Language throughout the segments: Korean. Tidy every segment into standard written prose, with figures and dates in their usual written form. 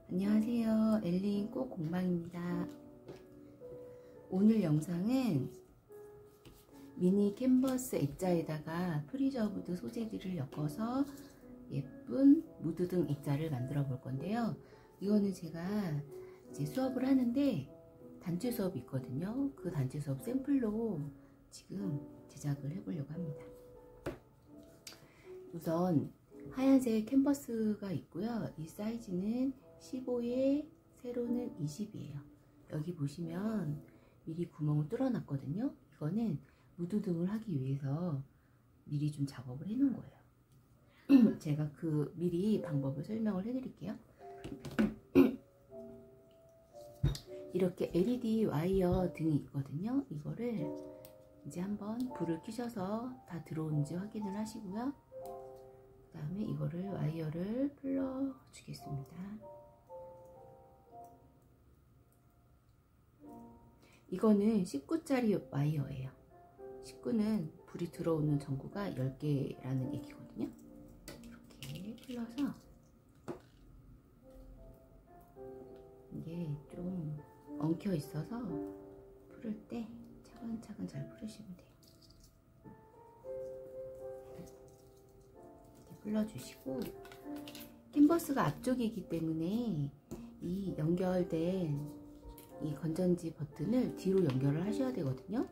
안녕하세요. 엘린 꽃 공방입니다. 오늘 영상은 미니 캔버스 액자에다가 프리저브드 소재들을 엮어서 예쁜 무드등 액자를 만들어 볼 건데요. 이거는 제가 이제 수업을 하는데 단체 수업이 있거든요. 그 단체 수업 샘플로 지금 제작을 해보려고 합니다. 우선 하얀색 캔버스가 있고요. 이 사이즈는 15에 세로는 20이에요. 여기 보시면 미리 구멍을 뚫어 놨거든요. 이거는 무드등을 하기 위해서 미리 좀 작업을 해 놓은 거예요. 제가 그 미리 방법을 설명을 해 드릴게요. 이렇게 LED 와이어 등이 있거든요. 이거를 이제 한번 불을 켜셔서 다 들어오는지 확인을 하시고요. 그 다음에 이거를 와이어를 풀러 주겠습니다. 이거는 19짜리 와이어예요. 19는 불이 들어오는 전구가 10개라는 얘기거든요. 이렇게 풀러서 이게 좀 엉켜 있어서 풀을 때 차근차근 잘 풀으시면 돼요. 이렇게 풀러주시고, 캔버스가 앞쪽이기 때문에 이 연결된 이 건전지 버튼을 뒤로 연결을 하셔야 되거든요.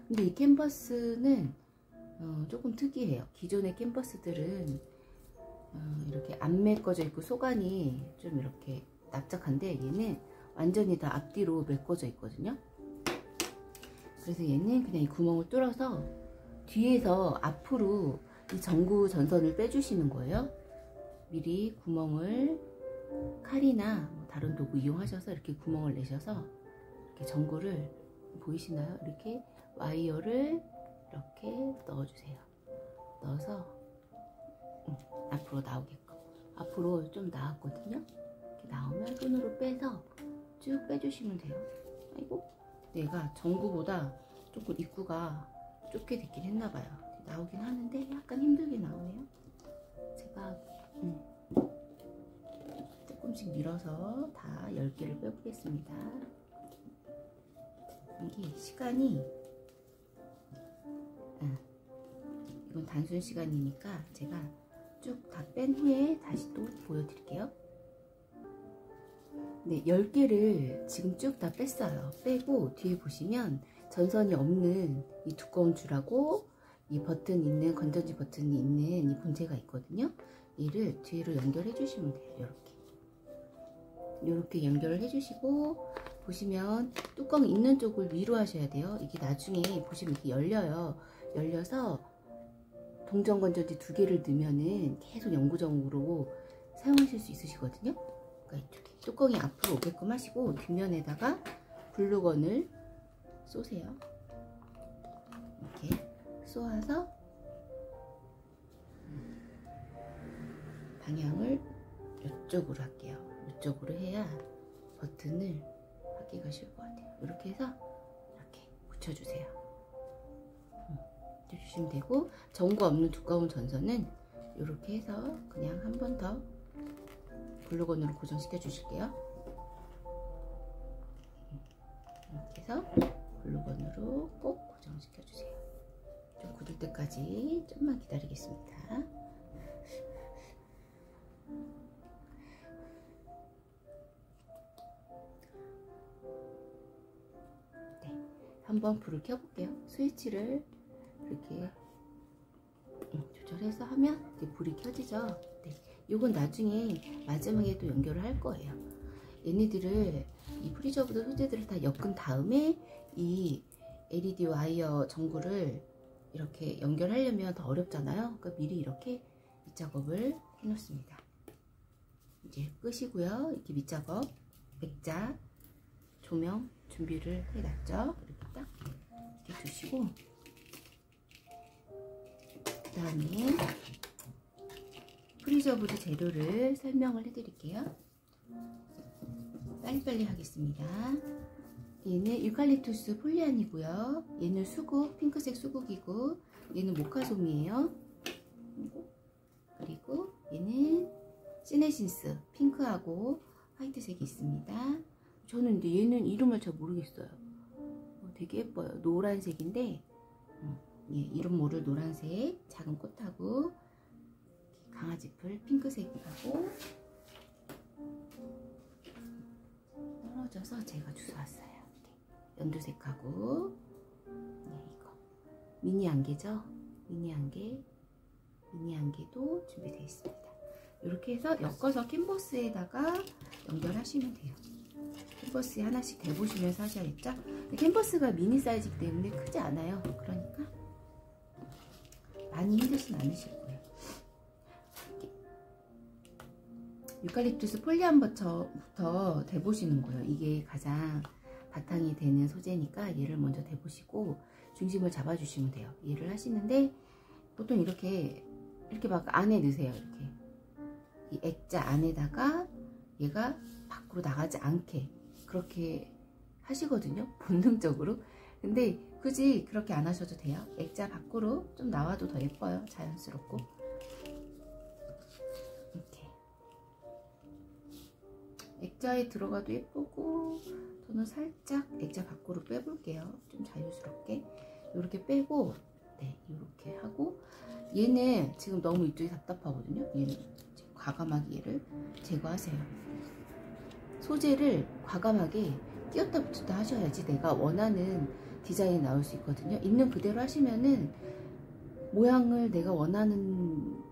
근데 이 캔버스는 조금 특이해요. 기존의 캔버스들은 이렇게 안 메꿔져 있고 소관이 좀 이렇게 납작한데 얘는 완전히 다 앞뒤로 메꿔져 있거든요. 그래서 얘는 그냥 이 구멍을 뚫어서 뒤에서 앞으로 이 전구 전선을 빼주시는 거예요. 미리 구멍을 칼이나 다른 도구 이용하셔서 이렇게 구멍을 내셔서 이렇게 전구를, 보이시나요? 이렇게 와이어를 이렇게 넣어주세요. 넣어서 앞으로 나오게끔. 앞으로 좀 나왔거든요. 이렇게 나오면 손으로 빼서 쭉 빼주시면 돼요. 아이고, 얘가 전구보다 조금 입구가 좁게 됐긴 했나봐요. 나오긴 하는데 약간 힘들게 나오네요. 제가 조금씩 밀어서 다 10개를 빼보겠습니다. 이게 시간이 이건 단순 시간이니까 제가 쭉 다 뺀 후에 다시 또 보여드릴게요. 네, 10개를 지금 쭉 다 뺐어요. 빼고 뒤에 보시면 전선이 없는 이 두꺼운 줄하고 이 버튼 있는, 건전지 버튼이 있는 이 본체가 있거든요. 얘를 뒤로 연결해 주시면 돼요. 이렇게 연결을 해주시고, 보시면 뚜껑 있는 쪽을 위로 하셔야 돼요. 이게 나중에 보시면 이렇게 열려요. 열려서 동전 건전지 2개를 넣으면은 계속 영구적으로 사용하실 수 있으시거든요. 그러니까 이쪽에 뚜껑이 앞으로 오게끔 하시고 뒷면에다가 글루건을 쏘세요. 이렇게 쏘아서 방향을 이쪽으로 할게요. 이쪽으로 해야 버튼을 하기가 쉬울 것 같아요. 이렇게 해서 이렇게 붙여주세요. 붙여주시면 되고, 전구 없는 두꺼운 전선은 이렇게 해서 그냥 한 번 더 글루건으로 고정시켜 주실게요. 이렇게 해서 글루건으로 꼭 고정시켜 주세요. 좀 굳을 때까지 좀만 기다리겠습니다. 한번 불을 켜볼게요. 스위치를 이렇게 조절해서 하면 이제 불이 켜지죠. 네, 이건 나중에 마지막에 또 연결을 할 거예요. 얘네들을, 이 프리저브드 소재들을 다 엮은 다음에 이 LED 와이어 전구를 이렇게 연결하려면 더 어렵잖아요. 그러니까 미리 이렇게 밑작업을 해 놓습니다. 이제 끄시고요. 이렇게 밑작업, 액자, 조명 준비를 해놨죠. 이렇게 딱 이렇게 두시고, 그 다음에 프리저브드 재료를 설명을 해드릴게요. 빨리빨리 하겠습니다. 얘는 유칼립투스 폴리안이고요. 얘는 수국, 핑크색 수국이고, 얘는 모카솜이에요. 그리고 얘는 시네신스 핑크하고 화이트색이 있습니다. 저는 근데 얘는 이름을 잘 모르겠어요. 되게 예뻐요. 노란색인데 예, 이름 모를 노란색 작은 꽃하고 강아지풀 핑크색하고 떨어져서 제가 주워왔어요. 연두색하고 이거 미니 안개죠. 미니 안개도 준비되어 있습니다. 이렇게 해서 엮어서 캔버스에다가 연결하시면 돼요. 캔버스에 하나씩 대보시면서 하셔야겠죠. 캔버스가 미니 사이즈이기 때문에 크지 않아요. 그러니까 많이 힘들진 않으실 거예요. 유칼립투스 폴리암버터부터 대보시는 거예요. 이게 가장 바탕이 되는 소재니까 얘를 먼저 대보시고 중심을 잡아주시면 돼요. 얘를 하시는데 보통 이렇게 막 안에 넣으세요. 이렇게 이 액자 안에다가 얘가 밖으로 나가지 않게 그렇게 하시거든요. 본능적으로. 근데 굳이 그렇게 안 하셔도 돼요. 액자 밖으로 좀 나와도 더 예뻐요. 자연스럽고. 이렇게 액자에 들어가도 예쁘고 저는 살짝 액자 밖으로 빼볼게요. 좀 자유스럽게 이렇게 빼고 네 이렇게 하고 얘는 지금 너무 이쪽이 답답하거든요. 얘는 과감하게 얘를 제거하세요. 소재를 과감하게 띄었다 붙였다 하셔야지 내가 원하는 디자인이 나올 수 있거든요. 있는 그대로 하시면은 모양을 내가 원하는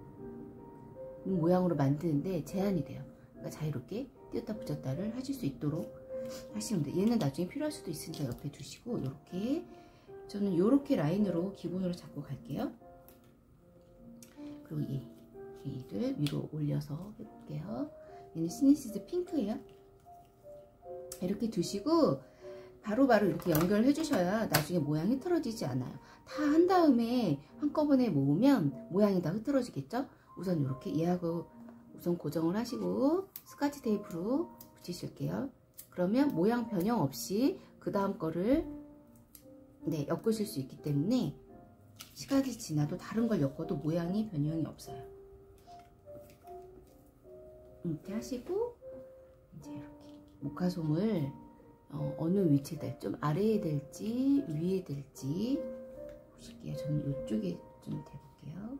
모양으로 만드는데 제한이 돼요. 그러니까 자유롭게 띄었다 붙였다를 하실 수 있도록 하시면 돼요. 얘는 나중에 필요할 수도 있으니까 옆에 두시고 이렇게 저는 이렇게 라인으로 기본으로 잡고 갈게요. 그리고 얘를 위로 올려서 해볼게요. 얘는 시니시즈 핑크예요. 이렇게 두시고 바로바로 이렇게 연결해 주셔야 나중에 모양이 흐트러지지 않아요. 다 한 다음에 한꺼번에 모으면 모양이 다 흐트러지겠죠? 우선 이렇게 얘하고 우선 고정을 하시고 스카치 테이프로 붙이실게요. 그러면 모양 변형 없이 그 다음 거를 네, 엮으실 수 있기 때문에 시간이 지나도 다른 걸 엮어도 모양이 변형이 없어요. 이렇게 하시고 이제 이렇게 모카솜을 어느 위치에 될지 좀 아래에 될지 위에 될지 보실게요. 저는 이쪽에 좀 대볼게요.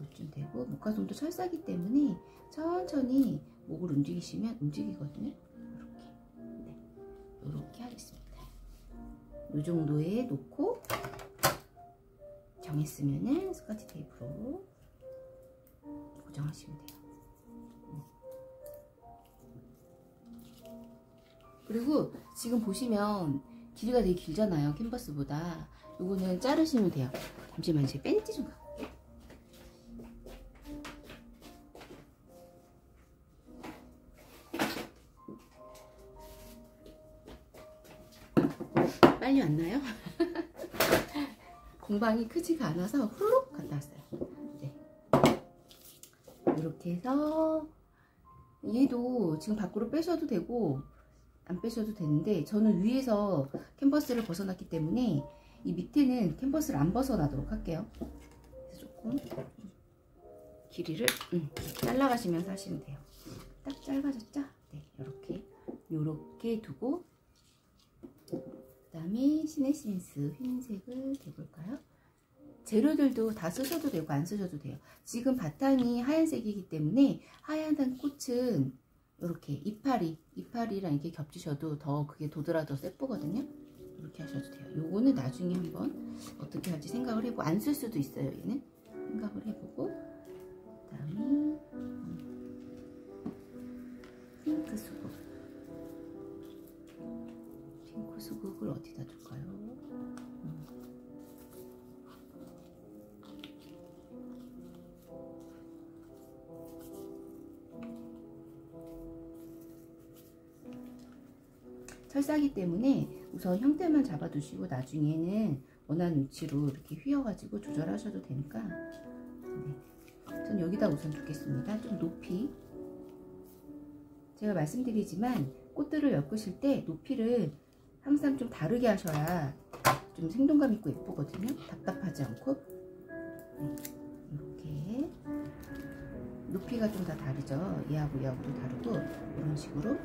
이쪽 대고 모카솜도 철사기 때문에 천천히 목을 움직이시면 움직이거든요. 이렇게 네, 이렇게 하겠습니다. 이 정도에 놓고 정했으면은 스카치 테이프로 고정하시면 돼요. 그리고 지금 보시면 길이가 되게 길잖아요. 캔버스보다. 요거는 자르시면 돼요. 잠시만요. 제 팬티 좀 갖고 올게요. 빨리 왔나요? 공방이 크지가 않아서 훌룩 갔다 왔어요. 네. 이렇게 해서 얘도 지금 밖으로 빼셔도 되고 안 빼셔도 되는데 저는 위에서 캔버스를 벗어났기 때문에 이 밑에는 캔버스를 안 벗어나도록 할게요. 그래서 조금 길이를 잘라가시면서 하시면 돼요. 딱 짧아졌죠? 네, 요렇게 두고 그 다음에 시네시엔스 흰색을 대볼까요? 재료들도 다 쓰셔도 되고 안 쓰셔도 돼요. 지금 바탕이 하얀색이기 때문에 하얀 꽃은 이렇게 이파리랑 이렇게 겹치셔도 더 그게 도드라져서 예쁘거든요. 이렇게 하셔도 돼요. 요거는 나중에 한번 어떻게 할지 생각을 해보고 안 쓸 수도 있어요. 얘는 생각을 해보고 그 다음에 핑크 수국을 어디다 둘까요? 철사기 때문에 우선 형태만 잡아두시고 나중에는 원하는 위치로 이렇게 휘어가지고 조절하셔도 되니까 네. 전 여기다 우선 두겠습니다. 좀 높이 제가 말씀드리지만 꽃들을 엮으실 때 높이를 항상 좀 다르게 하셔야 좀 생동감 있고 예쁘거든요. 답답하지 않고 네. 이렇게 높이가 좀 다 다르죠. 얘하고 얘하고도 다르고 이런 식으로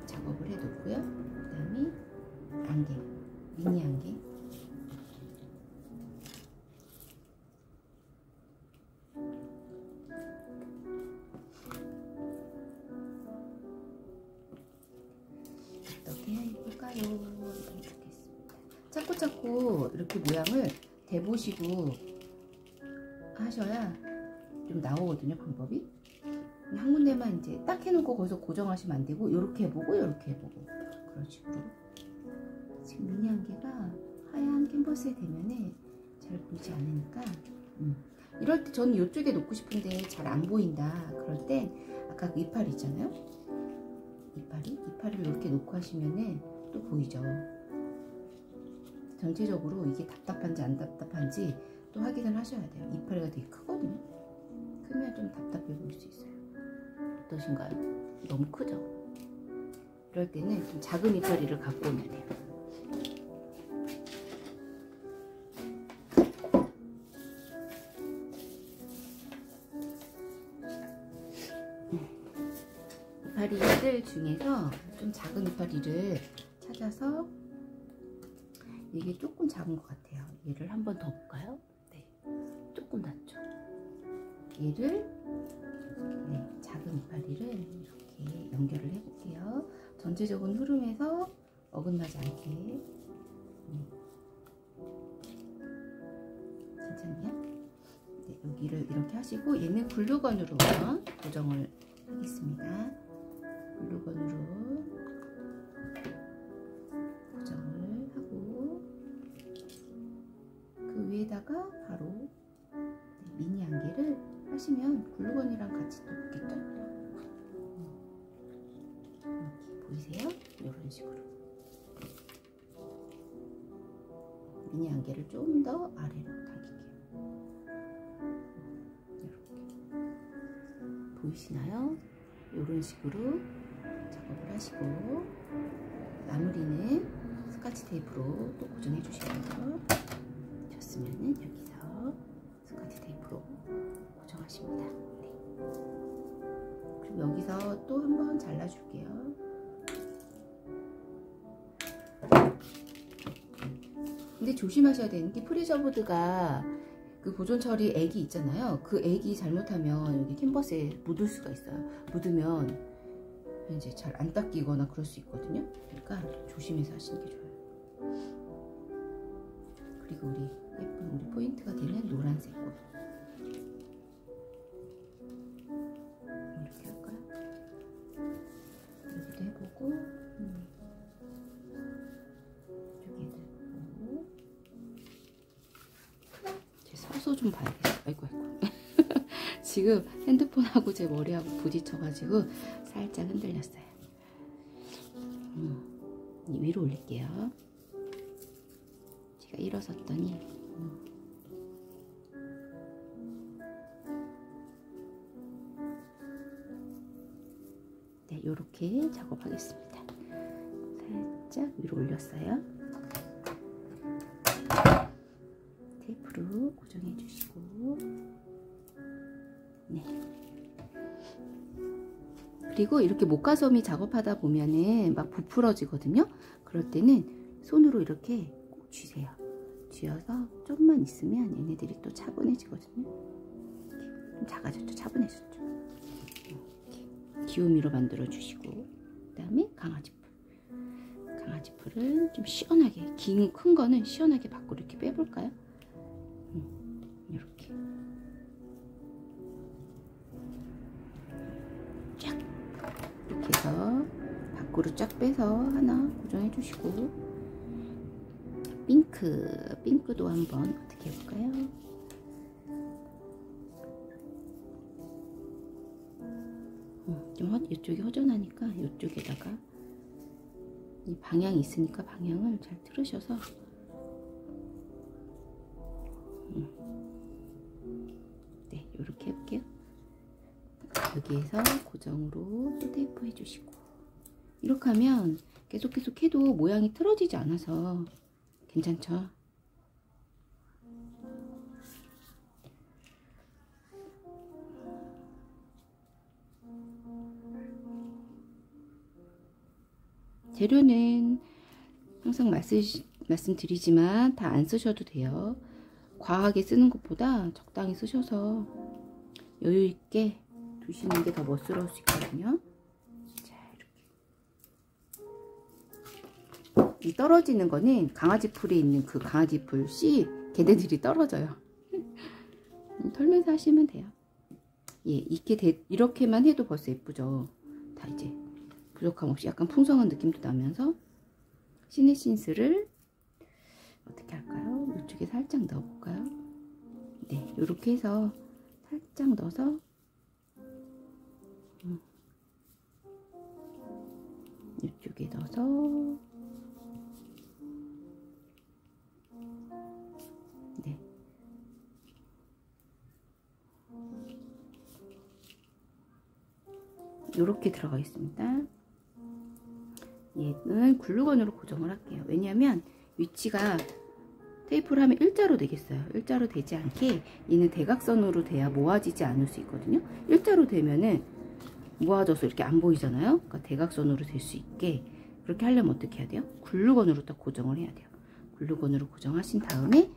작업을 해 놓고요. 그 다음에 안개, 미니 안개. 어떻게 해볼까요? 이렇게 좋겠습니다. 자꾸 이렇게 모양을 대보시고 하셔야 좀 나오거든요, 방법이. 한 군데만 이제 딱 해놓고 거기서 고정하시면 안 되고, 요렇게 해보고 요렇게 해보고 그런 식으로. 지금 미니 안개가 하얀 캔버스에 대면은 잘 보이지 않으니까 이럴 때 저는 이쪽에 놓고 싶은데 잘 안 보인다 그럴 땐 아까 그 이파리 있잖아요, 이파리를 이렇게 놓고 하시면은 또 보이죠. 전체적으로 이게 답답한지 안 답답한지 또 확인을 하셔야 돼요. 이파리가 되게 크거든요. 크면 좀 답답해 보일 수 있어요. 어떠신가요? 너무 크죠? 이럴 때는 좀 작은 이파리를 갖고 오면 돼요. 이파리들 중에서 좀 작은 이파리를 찾아서, 이게 조금 작은 것 같아요. 얘를 한번 더 볼까요? 네, 조금 낮죠. 얘를, 네, 작은 이파리를 이렇게 연결을 해볼게요. 전체적인 흐름에서 어긋나지 않게. 괜찮나요? 네, 여기를 이렇게 하시고, 얘는 글루건으로 고정을 하겠습니다. 글루건으로 고정을 하고, 그 위에다가 바로 미니 안개를 하시면 글루건이랑 같이 또 붙겠죠? 이렇게 보이세요? 이런 식으로 미니 안개를 좀 더 아래로 당길게요. 이렇게 보이시나요? 이런 식으로 작업을 하시고, 마무리는 스카치 테이프로 또 고정해 주시고요. 좋으면은 여기서 스카치 테이프로 고정하십니다. 네. 그리고 여기서 또 한번 잘라줄게요. 근데 조심하셔야 되는 게, 프리저보드가 그 보존 처리 액이 있잖아요. 그 액이 잘못하면 여기 캔버스에 묻을 수가 있어요. 묻으면 이제 잘 안 닦이거나 그럴 수 있거든요. 그러니까 조심해서 하시는 게 좋아요. 그리고 우리 예쁜 우리 포인트가 되는 노란색 꽃, 이렇게 할까요? 여기도 해보고, 여기도 해보고. 제 서서 좀 봐야겠어요. 아이고. 지금 핸드폰하고 제 머리하고 부딪혀가지고 살짝 흔들렸어요. 위로 올릴게요. 제가 일어섰더니 네, 요렇게 작업하겠습니다. 살짝 위로 올렸어요. 테이프로 고정해 주시고, 네. 그리고 이렇게 목가섬이 작업하다 보면은 막 부풀어지거든요. 그럴 때는 손으로 이렇게 꼭 쥐세요. 쥐어서 좀만 있으면 얘네들이 또 차분해지거든요. 좀 작아졌죠? 차분해졌죠? 이렇게 귀요미로 만들어 주시고, 그 다음에 강아지풀. 강아지풀은 좀 시원하게, 큰 거는 시원하게 밖으로 이렇게 빼볼까요? 이렇게 쫙 이렇게 해서 밖으로 쫙 빼서 하나 고정해 주시고, 핑크도 한번 어떻게 해볼까요? 좀 이쪽이 허전하니까 이쪽에다가 이 방향이 있으니까 방향을 잘 틀으셔서 네, 이렇게 해볼게요. 여기에서 고정으로 또 테이프 해주시고, 이렇게 하면 계속 해도 모양이 틀어지지 않아서 괜찮죠? 재료는 항상 말씀드리지만 다 안 쓰셔도 돼요. 과하게 쓰는 것보다 적당히 쓰셔서 여유 있게 두시는 게 더 멋스러울 수 있거든요. 자, 이렇게. 이 떨어지는 거는 강아지 풀에 있는 그 강아지 풀 씨, 걔네들이 떨어져요. 털면서 하시면 돼요. 예, 이렇게만 해도 벌써 예쁘죠. 다 이제 부족함 없이 약간 풍성한 느낌도 나면서 시네신스를 어떻게 할까요? 이쪽에 살짝 넣어볼까요? 네, 이렇게 해서 살짝 넣어서 이쪽에 넣어서 네. 이렇게 들어가 있습니다. 얘는 글루건으로 고정을 할게요. 왜냐하면 위치가 테이프를 하면 일자로 되겠어요. 일자로 되지 않게 얘는 대각선으로 돼야 모아지지 않을 수 있거든요. 일자로 되면은 모아져서 이렇게 안 보이잖아요. 그러니까 대각선으로 될 수 있게 그렇게 하려면 어떻게 해야 돼요? 글루건으로 딱 고정을 해야 돼요. 글루건으로 고정하신 다음에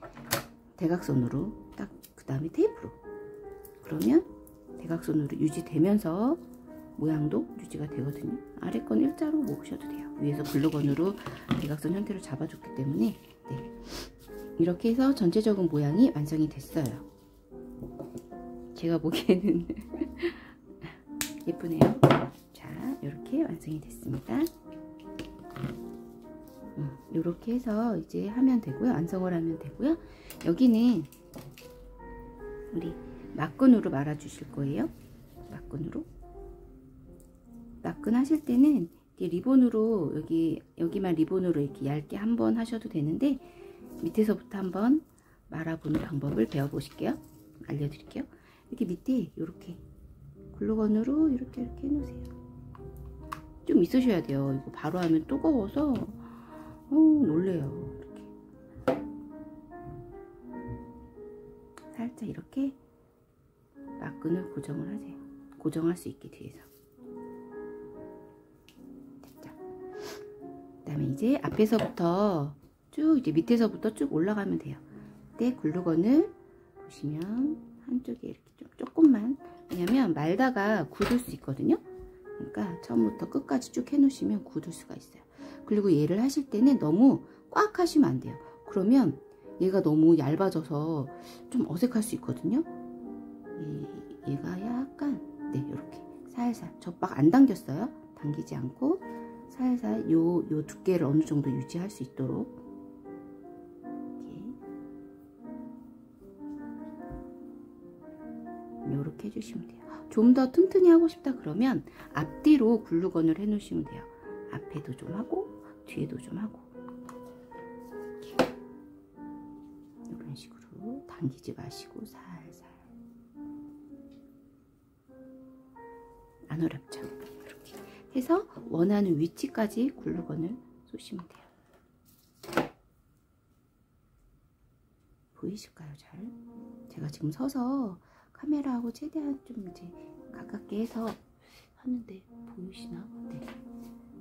대각선으로 딱 그 다음에 테이프로, 그러면 대각선으로 유지되면서 모양도 유지가 되거든요. 아래 건 일자로 모으셔도 돼요. 위에서 글루건으로 대각선 형태로 잡아줬기 때문에 네. 이렇게 해서 전체적인 모양이 완성이 됐어요. 제가 보기에는 예쁘네요. 자, 이렇게 완성이 됐습니다. 이렇게 해서 이제 하면 되고요. 완성을 하면 되고요. 여기는 우리 막근으로 말아 주실 거예요. 막근으로. 막근 하실 때는 리본으로 여기만 리본으로 이렇게 얇게 한번 하셔도 되는데 밑에서부터 한번 말아보는 방법을 배워보실게요. 알려드릴게요. 이렇게 밑에 이렇게 글루건으로 이렇게 해놓으세요. 좀 있으셔야 돼요. 이거 바로 하면 뜨거워서 놀래요. 이렇게 살짝 이렇게 막근을 고정을 하세요. 고정할 수 있게 뒤에서. 됐죠? 그 다음에 이제 앞에서부터 쭉 이제 밑에서부터 쭉 올라가면 돼요. 그때 글루건을 보시면 한쪽에 이렇게 좀 조금만, 왜냐면 말다가 굳을 수 있거든요. 그러니까 처음부터 끝까지 쭉 해놓으시면 굳을 수가 있어요. 그리고 얘를 하실 때는 너무 꽉 하시면 안 돼요. 그러면 얘가 너무 얇아져서 좀 어색할 수 있거든요. 얘가 약간 이렇게 살살, 저 막 안 당겼어요. 당기지 않고 살살 요 두께를 어느 정도 유지할 수 있도록 이렇게 해주시면 돼요. 좀 더 튼튼히 하고 싶다 그러면 앞뒤로 글루건을 해 놓으시면 돼요. 앞에도 좀 하고 뒤에도 좀 하고 이런 식으로 당기지 마시고 살살. 안 어렵죠? 이렇게 해서 원하는 위치까지 글루건을 쏘시면 돼요. 보이실까요? 잘? 제가 지금 서서 카메라하고 최대한 좀 이제 가깝게 해서 하는데 보이시나? 네,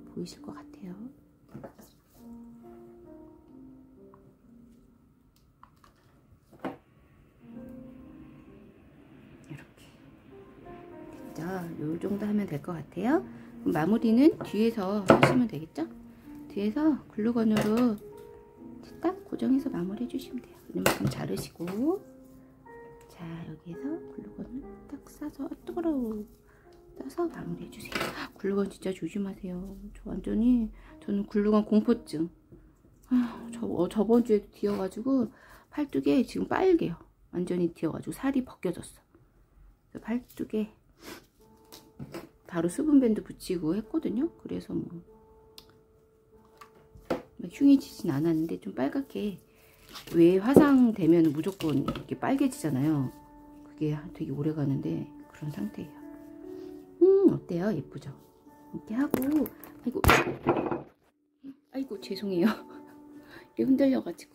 보이실 것 같아요. 이렇게 됐죠? 요 정도 하면 될 것 같아요. 그럼 마무리는 뒤에서 하시면 되겠죠? 뒤에서 글루건으로 딱 고정해서 마무리 해주시면 돼요. 이만큼 자르시고, 자, 여기에서 글루건을 딱 싸서 싸서 마무리 해주세요. 글루건 진짜 조심하세요. 저는 글루건 공포증. 저번 주에 뒤어가지고 팔뚝에 지금 빨개요. 완전히 뒤어가지고 살이 벗겨졌어. 팔뚝에 바로 수분밴드 붙이고 했거든요. 그래서 뭐 흉해지진 않았는데 좀 빨갛게, 왜 화상 되면 무조건 이렇게 빨개지잖아요. 그게 되게 오래 가는데 그런 상태예요. 어때요? 예쁘죠? 이렇게 하고, 아이고 죄송해요. 이렇게 흔들려가지고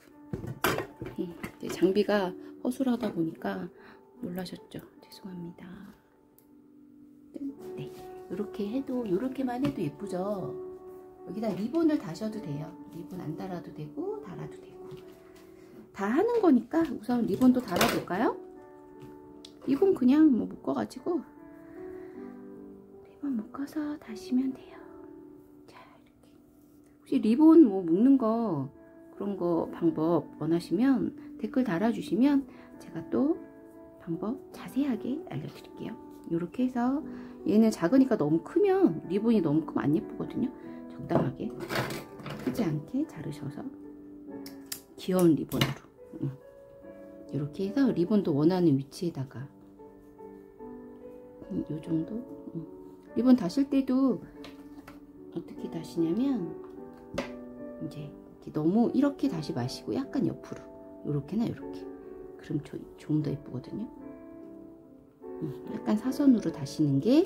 장비가 허술하다 보니까 놀라셨죠? 죄송합니다. 네, 이렇게만 해도 예쁘죠? 여기다 리본을 다셔도 돼요. 리본 안 달아도 되고 달아도 되고 다 하는 거니까 우선 리본도 달아볼까요? 리본 그냥 뭐 묶어가지고 리본 묶어서 다시면 돼요. 자, 이렇게. 혹시 리본 뭐 묶는 거 그런 거 방법 원하시면 댓글 달아주시면 제가 또 방법 자세하게 알려드릴게요. 이렇게 해서 얘는 작으니까 너무 크면 리본이 너무 크면 안 예쁘거든요. 적당하게 크지 않게 자르셔서 귀여운 리본으로 이렇게 해서 리본도 원하는 위치에다가 요 정도 리본 다실 때도 어떻게 다시냐면 이제 너무 이렇게 다시 마시고 약간 옆으로 요렇게나 요렇게 그럼 좀 더 예쁘거든요. 약간 사선으로 다시는 게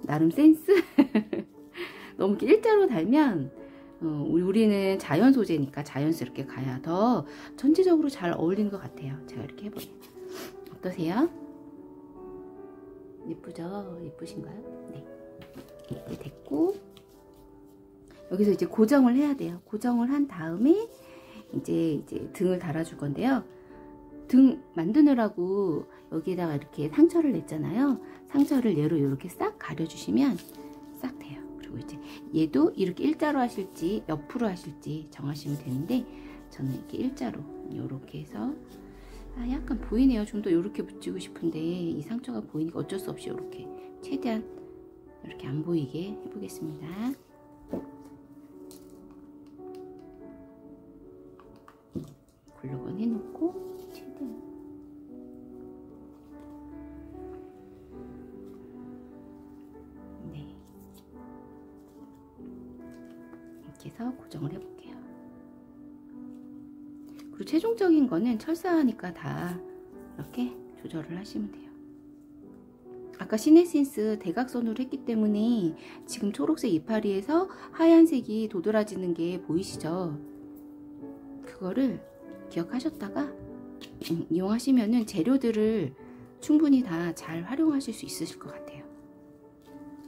나름 센스. 너무 일자로 달면 우리는 자연 소재니까 자연스럽게 가야 더 전체적으로 잘 어울리는 것 같아요. 제가 이렇게 해보니 어떠세요? 예쁘죠? 예쁘신가요? 네, 이렇게 됐고 여기서 이제 고정을 해야 돼요. 고정을 한 다음에 이제 등을 달아줄 건데요. 등 만드느라고 여기에다가 이렇게 상처를 냈잖아요. 상처를 얘로 이렇게 싹 가려주시면 싹 돼요. 그리고 이제 얘도 이렇게 일자로 하실지 옆으로 하실지 정하시면 되는데 저는 이렇게 일자로 이렇게 해서 약간 보이네요. 좀 더 이렇게 붙이고 싶은데 이 상처가 보이니까 어쩔 수 없이 이렇게 최대한 이렇게 안 보이게 해보겠습니다. 글루건 해놓고 최대한 네 이렇게 해서 고정을 해볼게요. 그리고 최종적인 거는 철사하니까 다 이렇게 조절을 하시면 돼요. 아까 시네신스 대각선으로 했기 때문에 지금 초록색 이파리에서 하얀색이 도드라지는 게 보이시죠? 그거를 기억하셨다가 이용하시면은 재료들을 충분히 다 잘 활용하실 수 있으실 것 같아요.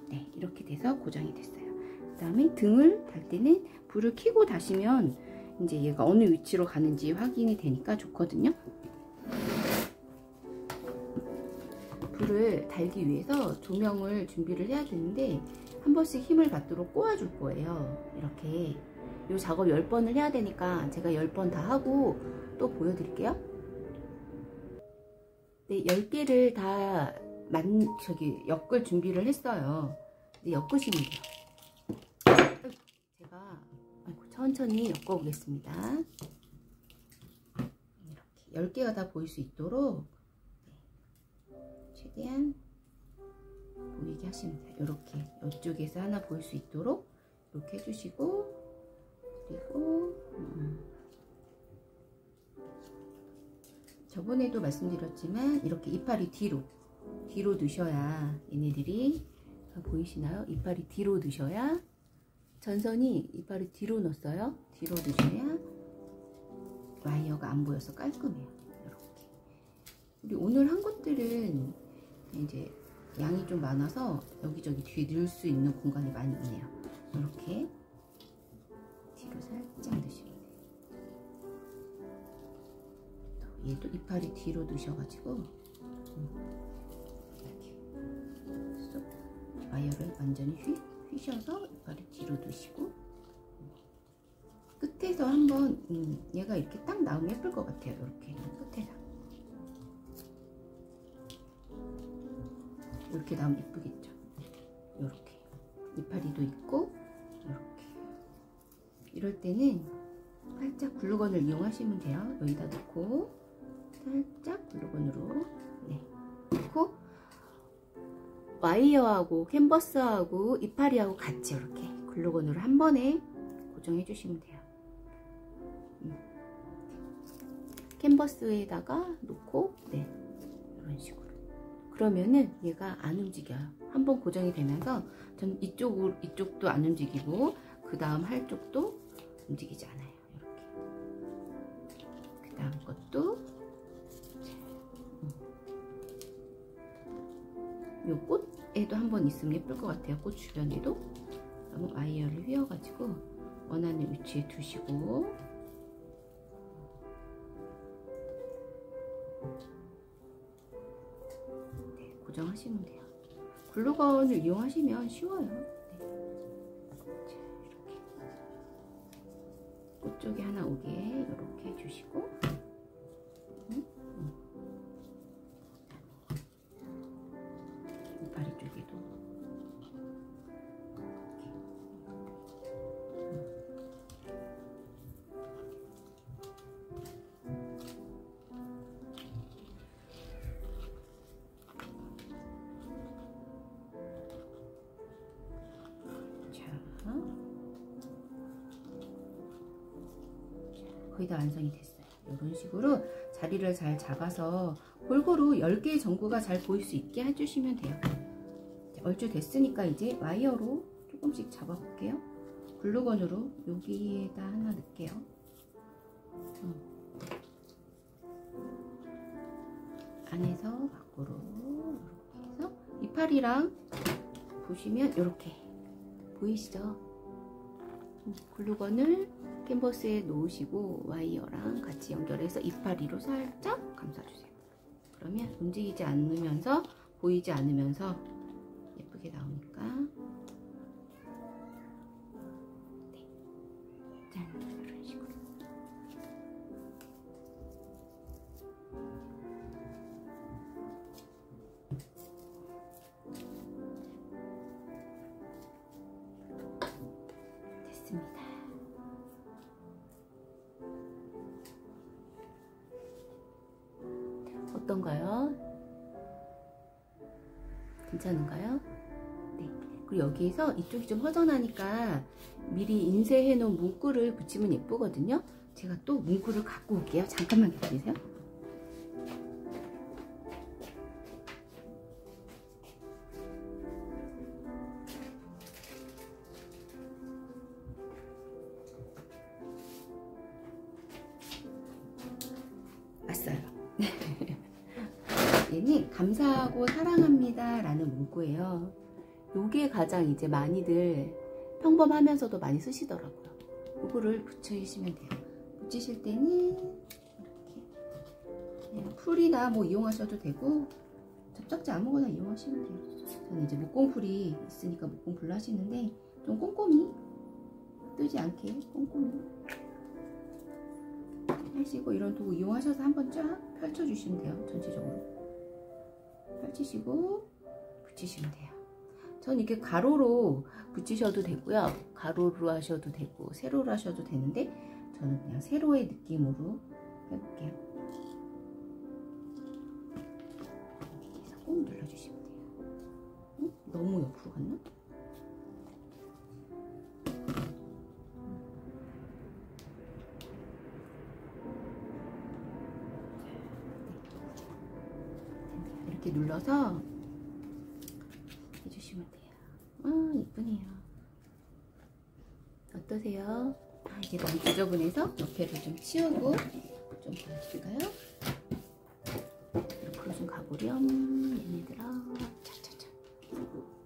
네, 이렇게 돼서 고정이 됐어요. 그 다음에 등을 달 때는 불을 켜고 다시면 이제 얘가 어느 위치로 가는지 확인이 되니까 좋거든요. 불을 달기 위해서 조명을 준비를 해야 되는데 한 번씩 힘을 받도록 꼬아줄 거예요. 이렇게 이 작업 10번을 해야 되니까 제가 10번 다 하고 또 보여드릴게요. 네, 10개를 다 엮을 준비를 했어요. 네, 엮으시면 돼요. 제가 천천히 엮어 보겠습니다. 이렇게 10개가 다 보일 수 있도록 최대한 보이게 하시면 돼요. 이렇게 이쪽에서 하나 보일 수 있도록 이렇게 해주시고 그리고 저번에도 말씀드렸지만 이렇게 이파리 뒤로 넣으셔야 얘네들이 보이시나요? 이파리 뒤로 넣으셔야 전선이 이파리 뒤로 넣었어요. 뒤로 넣으셔야 와이어가 안 보여서 깔끔해요. 이렇게 우리 오늘 한 것들은 이제 양이 좀 많아서 여기저기 뒤에 넣을 수 있는 공간이 많이 있네요. 이렇게 뒤로 살짝 넣으시면 돼요. 얘도 이파리 뒤로 넣으셔가지고 이렇게 와이어를 완전히 휘셔서 이파리 뒤로 넣으시고 끝에서 한번 얘가 이렇게 딱 나오면 예쁠 것 같아요. 이렇게 끝에서 이렇게 나오면 예쁘겠죠. 이렇게 이파리도 있고 이렇게 이럴 때는 살짝 글루건을 이용하시면 돼요. 여기다 넣고 살짝 글루건으로 넣고 와이어하고 캔버스하고 이파리하고 같이 이렇게 글루건으로 한 번에 고정해 주시면 돼요. 캔버스에다가 놓고 이런 식으로 그러면은 얘가 안 움직여요. 한번 고정이 되면서 전 이쪽도 안 움직이고 그 다음 할 쪽도 움직이지 않아요. 이렇게 그 다음 것도 요 꽃에도 한번 있으면 예쁠 것 같아요. 꽃 주변에도 너무 와이어를 휘어가지고 위치에 두시고 네, 고정하시면 돼요. 글루건을 이용하시면 쉬워요. 네. 자, 이렇게 꽃 쪽에 하나 오게 이렇게 해주시고 이파리 쪽에도 거의 다 완성이 됐어요. 이런 식으로 자리를 잘 잡아서 골고루 10개의 전구가 잘 보일 수 있게 해주시면 돼요. 얼추 됐으니까 이제 와이어로 조금씩 잡아볼게요. 글루건으로 여기에다 하나 넣을게요. 안에서 밖으로 이렇게 해서 이파리랑 보시면 이렇게 보이시죠? 글루건을 캔버스에 놓으시고 와이어랑 같이 연결해서 이파리로 살짝 감싸주세요. 그러면 움직이지 않으면서 보이지 않으면서 예쁘게 나오니까 네. 짠, 이런 식으로 됐습니다. 어떤가요? 괜찮은가요? 네. 그리고 여기에서 이쪽이 좀 허전하니까 미리 인쇄해 놓은 문구를 붙이면 예쁘거든요. 제가 또 문구를 갖고 올게요. 잠깐만 기다리세요. 왔어요. 얘는 감사하고 사랑합니다 라는 문구예요. 요게 가장 이제 많이들 평범하면서도 많이 쓰시더라고요. 요거를 붙여주시면 돼요. 붙이실 때는 이렇게 그냥 풀이나 뭐 이용하셔도 되고 접착제 아무거나 이용하시면 돼요. 저는 이제 목공풀이 있으니까 목공풀로 하시는데 좀 꼼꼼히 뜨지 않게 꼼꼼히 하시고 이런 도구 이용하셔서 한번 쫙 펼쳐주시면 돼요. 전체적으로 펼치시고 붙이시면 돼요. 전 이렇게 가로로 붙이셔도 되고요. 가로로 하셔도 되고 세로로 하셔도 되는데 저는 그냥 세로의 느낌으로 해볼게요. 여기서 꼭 눌러주시면 돼요. 너무 옆으로 갔나? 이렇게 눌러서 해주시면 돼요. 아, 이쁘네요. 어떠세요? 아, 이게 너무 지저분해서 옆에를 좀 치우고 좀 보여드릴까요? 옆으로 좀 가보렴. 얘네들아. 차차차.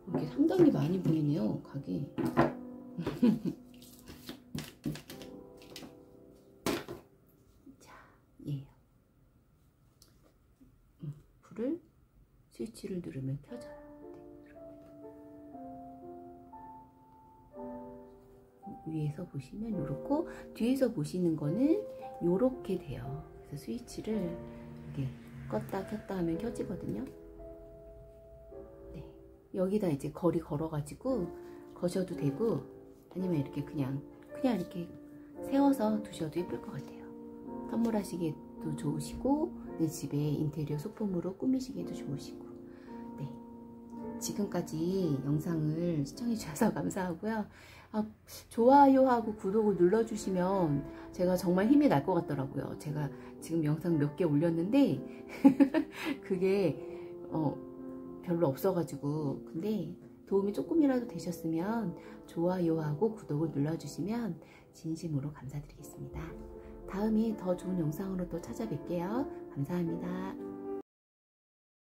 이게 상당히 많이 보이네요, 각이. 자, 얘요. 불을 스위치를 누르면 켜져요. 위에서 보시면 요렇고 뒤에서 보시는 거는 요렇게 돼요. 그래서 스위치를 이렇게 껐다 켰다 하면 켜지거든요. 네. 여기다 이제 거리 걸어가지고 거셔도 되고 아니면 이렇게 그냥 이렇게 세워서 두셔도 예쁠 것 같아요. 선물하시기에도 좋으시고 내 집에 인테리어 소품으로 꾸미시기에도 좋으시고. 네. 지금까지 영상을 시청해 주셔서 감사하고요. 좋아요하고 구독을 눌러주시면 제가 정말 힘이 날 것 같더라고요. 제가 지금 영상 몇 개 올렸는데 그게 별로 없어가지고 근데 도움이 조금이라도 되셨으면 좋아요하고 구독을 눌러주시면 진심으로 감사드리겠습니다. 다음에 더 좋은 영상으로 또 찾아뵐게요. 감사합니다.